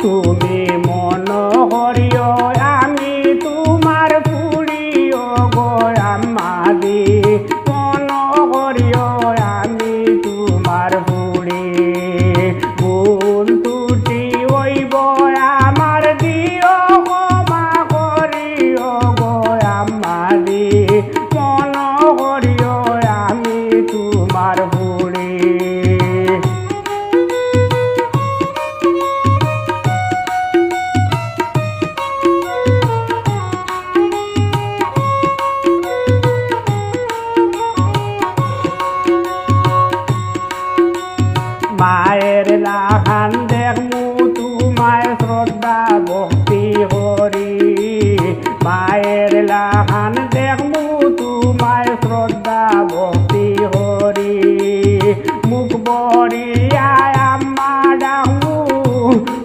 তুমি মন হরিয় আমি তোমার ফুড়িও গো আমাদি মন হরিয় আমি তোমার ফুড়ি ভুল ত্রুটি হইব আমার দিও ক্ষমা করিও গো আমাদি মন হরিয় আমি তোমার ফুড়ি মায়ের লাগান দেখমু তোমায় শ্রদ্ধা ভক্তি হরি মায়ের লাগান দেখমু তোমায় শ্রদ্ধা ভক্তি হরি মুখ বরিয়ায় আম্মা ডাকমু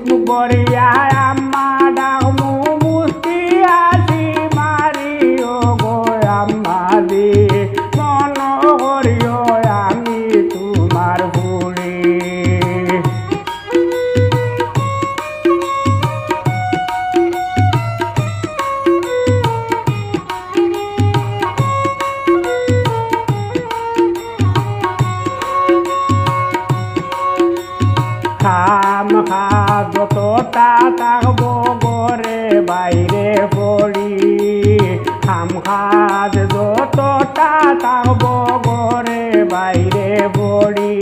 মুখ বরিয়ায় আম্মা ডাকমু মুস্তি আসি মারিও গো আম্মা দি মন হরিও আমি তোমার ফুড়ি খাম খা যতটা থাকবো ঘরে বাইরে পড়ি খাম খাজ যতটা থাকবো ঘরে বাইরে পড়ি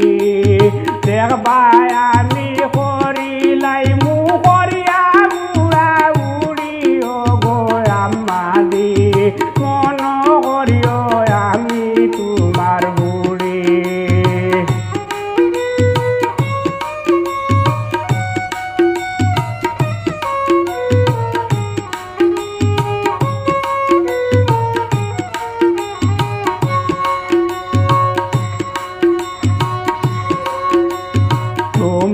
দেখবাই আমি করিলাই মু করিয়া উড়া উড়িও গো আমাদি মন করিও আমি তোমার বুড়ি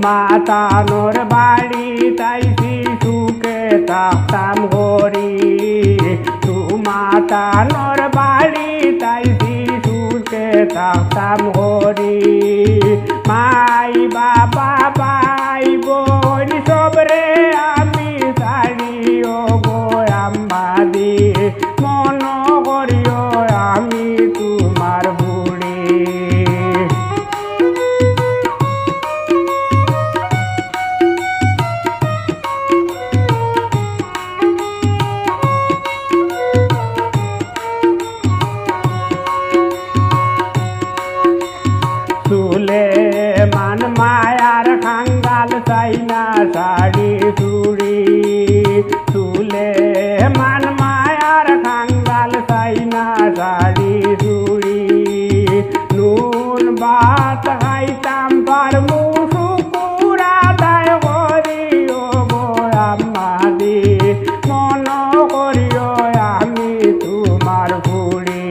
মাতানোর বাড়ি তাইছি সুখে থাকতাম হরি মাতানোর বাড়ি তাইছি সুখে থাকতাম হরি মাই বাবা ভাই বোন সবরে আমি ছাড়িও গো আমাদি মন করিও আমি তোমার বুড়ি চুলে মান মায়ার খাঙ্গাল চাইনা শাড়ি চুড়ি চুলে মান মায়ার খাঙ্গাল চাইনা শাড়ি চুড়ি নুন ভাত খাইতাম পারমু শুকুরা দায় করিও গো আমাদি মন করিও আমি তোমার ফুড়ি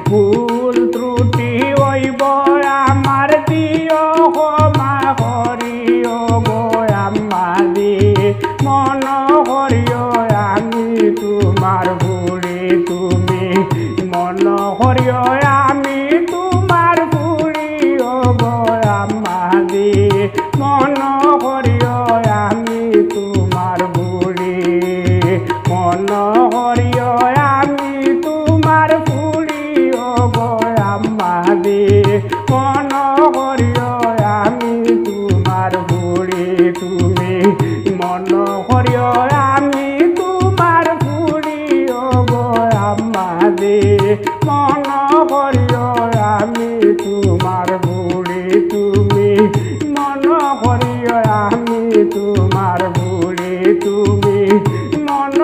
ভুল ত্রুটি হইব আমার দিও ক্ষমা করিও গো আমাদি মন করিও আমি তোমার বুড়ি তুমি মন করিও আমি তোমার বুড়ি ও গো আমাদি মন করিও আমি তোমার বুড়ি মন করিও আমি তোমার বুড়ি ও গো আমাদি মন করিও আমি তোমার বুড়ি তুমি মন করিও আমি তোমার বুড়ি ও গো আমাদি মন করিও আমি তোমার বুড়ি তুমি মন করিও আমি তোমার বুড়ি তুমি মন